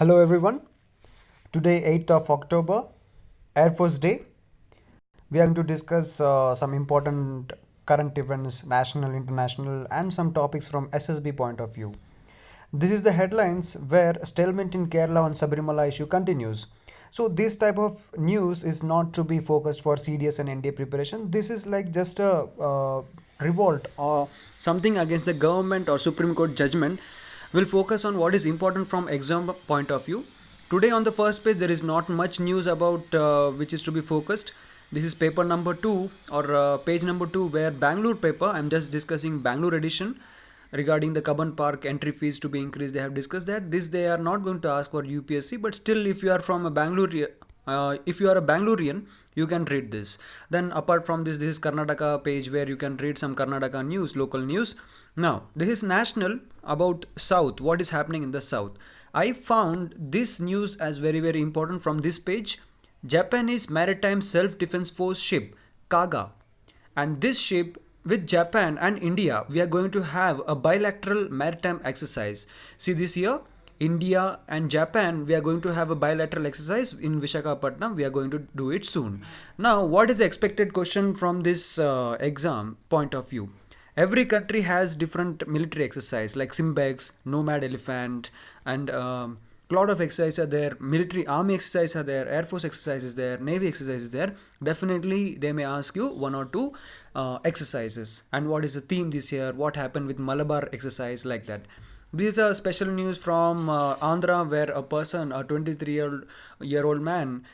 Hello everyone. Today 8th of October, Airforce Day. We are going to discuss some important current events, national, international and some topics from SSB point of view. This is the headlines where stalemate in Kerala on Sabarimala issue continues. So this type of news is not to be focused for CDS and NDA preparation. This is like just a revolt or something against the government or Supreme Court judgment. Will focus on what is important from exam point of view. Today on the first page there is not much news about which is to be focused. This is paper number 2 or page number 2 where Bangalore paper. I'm just discussing Bangalore edition regarding the Kaban Park entry fees to be increased. They have discussed that this they are not going to ask for UPSC, but still if you are from a Bangalore, if you are a Bangalorean, you can read this. Then apart from this is Karnataka page where you can read some Karnataka news, local news. Now this is national about South. What is happening in the South? I found this news as very important from this page. Japanese Maritime Self-Defense Force ship Kaga, and this ship with Japan and India, we are going to have a bilateral maritime exercise. See this here, India and Japan, we are going to have a bilateral exercise in Vishakhapatnam. We are going to do it soon. Now, what is the expected question from this exam point of view? Every country has different military exercise like Simbex, Nomad Elephant, and lot of exercises are there. Military army exercises are there, Air Force exercises there, Navy exercises there. Definitely they may ask you one or two exercises. And what is the theme this year? What happened with Malabar exercise, like that. These are special news from Andhra where a person, a 23-year-old man,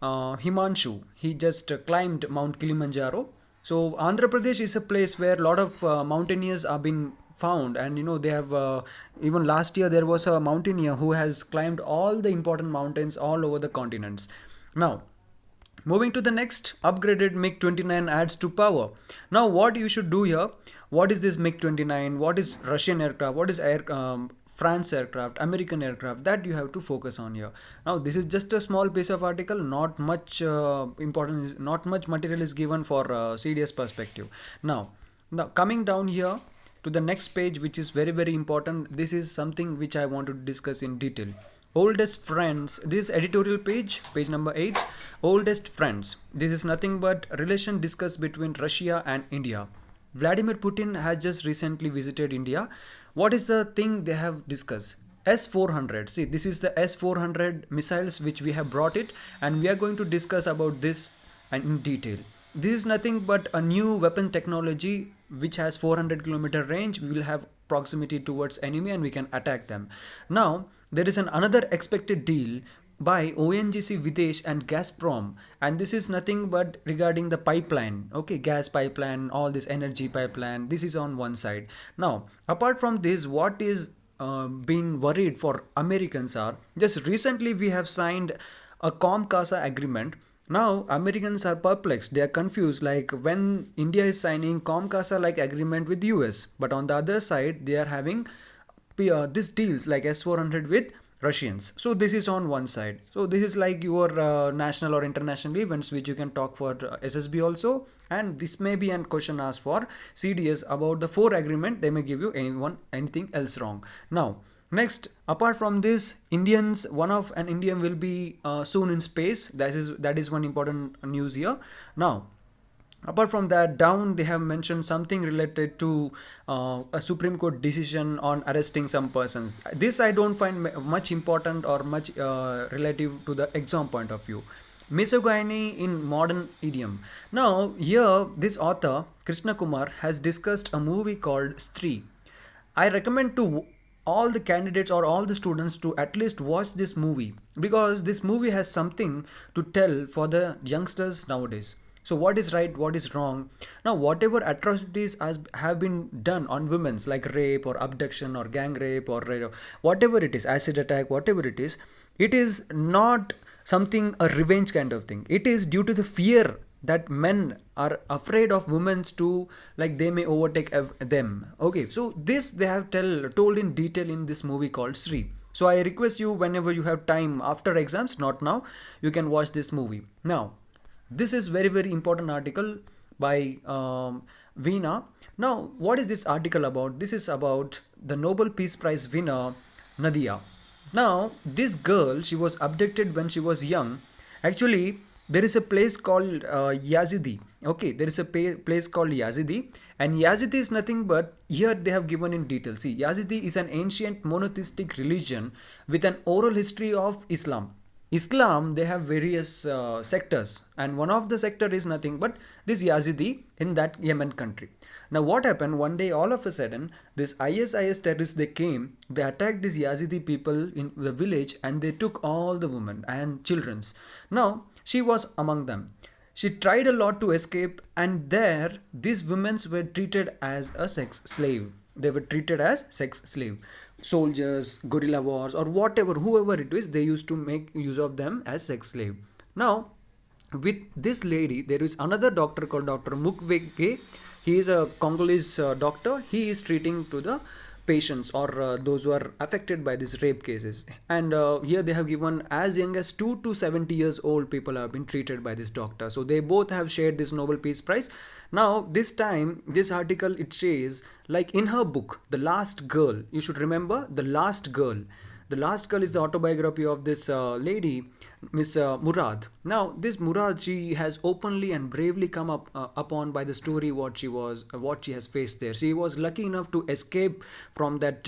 Himanshu, he just climbed Mount Kilimanjaro. So Andhra Pradesh is a place where a lot of mountaineers are being found, and they have even last year there was a mountaineer who has climbed all the important mountains all over the continents. Now moving to the next, upgraded MiG-29 adds to power. Now what you should do here, what is this MiG-29, what is Russian aircraft, what is France aircraft, American aircraft, that you have to focus on here. Now this is just a small piece of article, not much important, not much material is given for CDS perspective. Now coming down here to the next page, which is very important. This is something which I want to discuss in detail. Oldest friends, this editorial page, page number 8, oldest friends. This is nothing but relation discussed between Russia and India. Vladimir Putin has just recently visited India. What is the thing they have discussed? S-400. See, this is the S-400 missiles which we have brought it, and we are going to discuss about this and in detail. This is nothing but a new weapon technology which has 400-kilometer range. We will have proximity towards enemy and we can attack them. Now there is another expected deal by ONGC Videsh and Gazprom, and this is nothing but regarding the pipeline, okay, gas pipeline, all this energy pipeline. This is on one side. Now apart from this, what is being worried for Americans are, just recently we have signed a COMCASA agreement. Now Americans are perplexed, they are confused, like when India is signing COMCASA like agreement with US, but on the other side they are having these deals like S-400 with Russians. So this is on one side. So this is like your national or international events which you can talk for SSB also, and this may be a question asked for CDS about the 4 agreement. They may give you anything else wrong. Now next, apart from this, Indians, one of an Indian will be soon in space. That is one important news here. Now apart from that, down they have mentioned something related to a Supreme Court decision on arresting some persons. This I don't find much important or much relative to the exam point of view. Misogyny in modern idiom. Now here this author Krishna Kumar has discussed a movie called Stree. I recommend to all the candidates or all the students to at least watch this movie, because this movie has something to tell for the youngsters nowadays. So what is right, what is wrong? Now whatever atrocities have been done on women, like rape or abduction or gang rape or whatever it is, acid attack, whatever it is not something a revenge kind of thing. It is due to the fear that men are afraid of women to, like, they may overtake them. Okay, so this they have told in detail in this movie called Sri. So I request you, whenever you have time after exams, not now, you can watch this movie. Now this is very important article by Veena. Now what is this article about? This is about the Nobel Peace Prize winner Nadia. Now, this girl, she was abducted when she was young. Actually, there is a place called Yazidi. Okay, there is a place called Yazidi, and Yazidi is nothing but here they have given in detail. See, Yazidi is an ancient monotheistic religion with an oral history of Islam. Islam, they have various sectors, and one of the sector is nothing but this Yazidi in that Yemen country. Now, what happened one day? All of a sudden, this ISIS terrorists they came, they attacked these Yazidi people in the village, and they took all the women and childrens. Now, she was among them. She tried a lot to escape, and there these women were treated as a sex slave. They were treated as sex slave. Soldiers, guerrilla wars, or whatever, whoever it is, they used to make use of them as sex slave. Now, with this lady, there is another doctor called Dr. Mukwege. He is a Congolese doctor. He is treating to the patients or those who are affected by these rape cases, and here they have given as young as 2 to 70 years old people have been treated by this doctor, so they both have shared this Nobel Peace Prize. Now this time this article it says, like in her book The Last Girl, you should remember The Last Girl. The Last Girl is the autobiography of this lady, Miss Murad. Now, this Murad, she has openly and bravely come up upon by the story what she has faced there. She was lucky enough to escape from that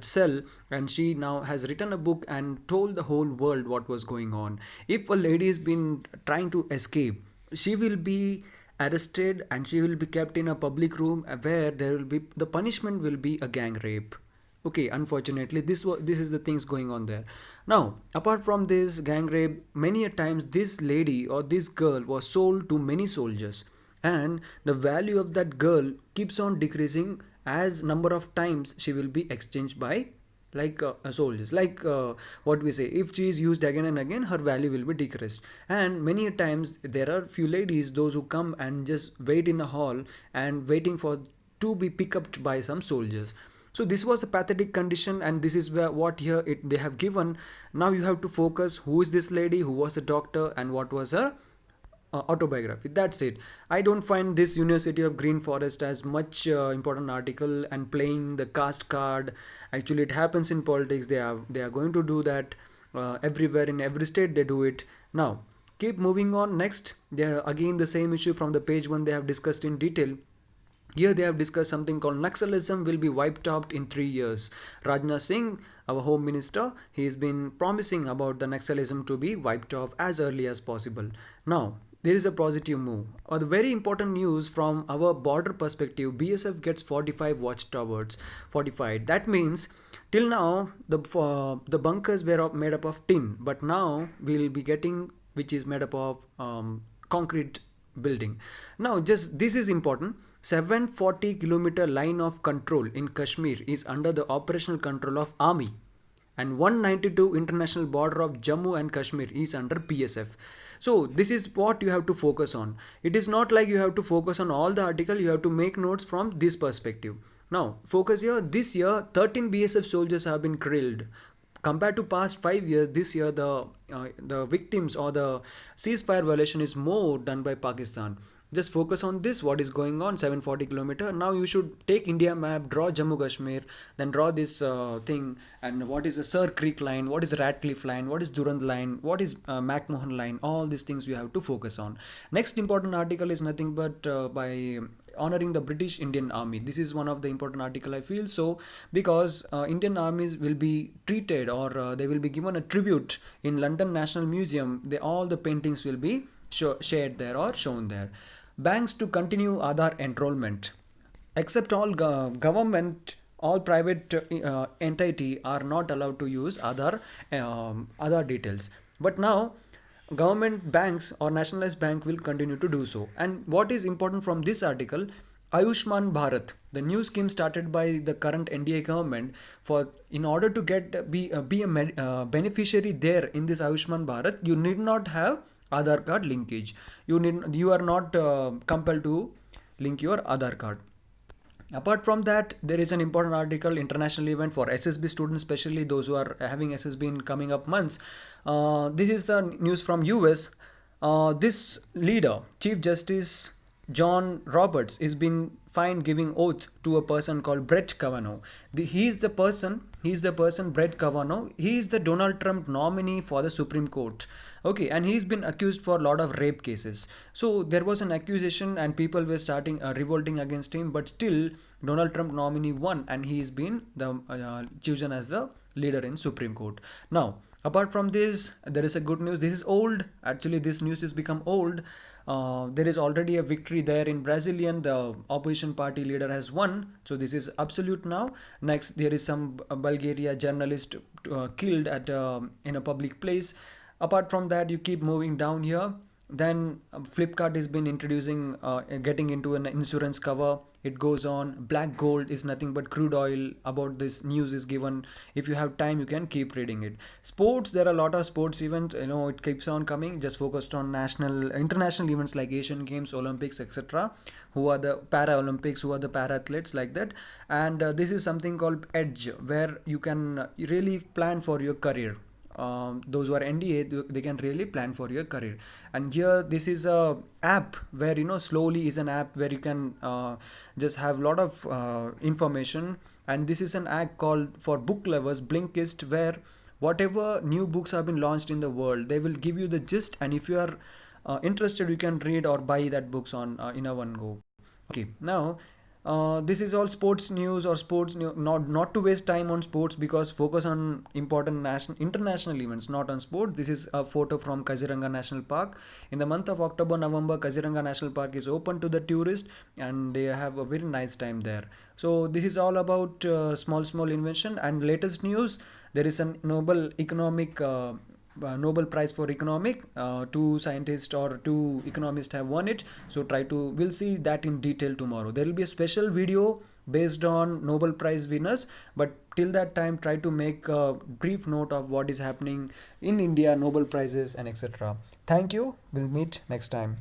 cell, and she now has written a book and told the whole world what was going on. If a lady has been trying to escape, she will be arrested and she will be kept in a public room where there will be the punishment will be a gang rape. Okay, unfortunately this is the things going on there. Now, apart from this gang rape, many a times this lady or this girl was sold to many soldiers, and the value of that girl keeps on decreasing as number of times she will be exchanged by soldiers, what we say, if she is used again and again, her value will be decreased. And many a times there are few ladies those who come and just wait in a hall and waiting for to be picked up by some soldiers. So this was the pathetic condition, and this is where what here they have given. Now you have to focus who is this lady, who was the doctor, and what was her autobiography. That's it. I don't find this University of Green Forest as much important article and playing the caste card. Actually, it happens in politics. They are going to do that everywhere in every state. They do it now. Keep moving on. Next, they are again the same issue from the page one. They have discussed in detail. Here they have discussed something called Naxalism will be wiped out in 3 years. Rajnath Singh, our Home Minister, he has been promising about the Naxalism to be wiped off as early as possible. Now, there is a positive move. The very important news from our border perspective, BSF gets 45 watchtowers fortified. That means till now the bunkers were made up of tin, but now we will be getting which is made up of concrete building. Now, just this is important. 740-kilometer line of control in Kashmir is under the operational control of Army, and 192 international border of Jammu and Kashmir is under PSF. So this is what you have to focus on. It is not like you have to focus on all the article, you have to make notes from this perspective. Now focus here. This year 13 BSF soldiers have been killed. Compared to past 5 years, this year the victims or the ceasefire violation is more done by Pakistan. Just focus on this, what is going on. 740-kilometer. Now you should take India map, draw Jammu Kashmir, then draw this thing, and what is the Sir Creek line, what is Ratcliffe line, what is Durand line, what is McMahon line. All these things you have to focus on. Next important article is nothing but by honoring the British Indian Army. This is one of the important article, I feel so, because Indian armies will be treated, or they will be given a tribute in London National Museum. All the paintings will be shared there or shown there. Banks to continue Aadhaar enrollment. Except all government, all private entity are not allowed to use Aadhaar details. But now government banks or nationalized bank will continue to do so. And what is important from this article, Ayushman Bharat, the new scheme started by the current NDA government, for in order to be a beneficiary there in this Ayushman Bharat, you need not have Aadhaar card linkage. You are not compelled to link your Aadhaar card. Apart from that, there is an important article, international event for SSB students, especially those who are having SSB in coming up months. This is the news from US. This leader, Chief Justice John Roberts, is been fined giving oath to a person called Brett Kavanaugh. He is the person He's the person, Brett Kavanaugh. He is the Donald Trump nominee for the Supreme Court. Okay, and he's been accused for a lot of rape cases. So there was an accusation, and people were starting revolting against him. But still, Donald Trump nominee won, and he's been the chosen as the leader in Supreme Court. Now, apart from this, there is a good news. This is old. Actually, this news has become old. There is already a victory there in Brazilian. The opposition party leader has won, so this is absolute now. Next, there is some Bulgaria journalist killed at in a public place. Apart from that, you keep moving down here. Then Flipkart has been introducing, getting into an insurance cover. It goes on. Black gold is nothing but crude oil. About this news is given. If you have time, you can keep reading it. Sports, there are a lot of sports events. You know, it keeps on coming. Just focused on national, international events like Asian Games, Olympics, etc. Who are the Paralympics? Who are the para athletes like that? And this is something called Edge, where you can really plan for your career. Those who are NDA, they can really plan for your career. And here, this is a app where, you know, slowly is an app where you can just have a lot of information. And this is an app called for book lovers, Blinkist, where whatever new books have been launched in the world, they will give you the gist. And if you are interested, you can read or buy that books on in a one go. Okay, now this is all sports news or sports news. Not to waste time on sports, because focus on important national international events, not on sports. This is a photo from Kaziranga National Park. In the month of October, November, Kaziranga National Park is open to the tourists, and they have a very nice time there. So this is all about small invention and latest news. There is a Nobel Prize for Economic. Two scientists or two economists have won it. So we'll see that in detail tomorrow. There will be a special video based on Nobel Prize winners. But till that time, try to make a brief note of what is happening in India, Nobel Prizes, and etc. Thank you. We'll meet next time.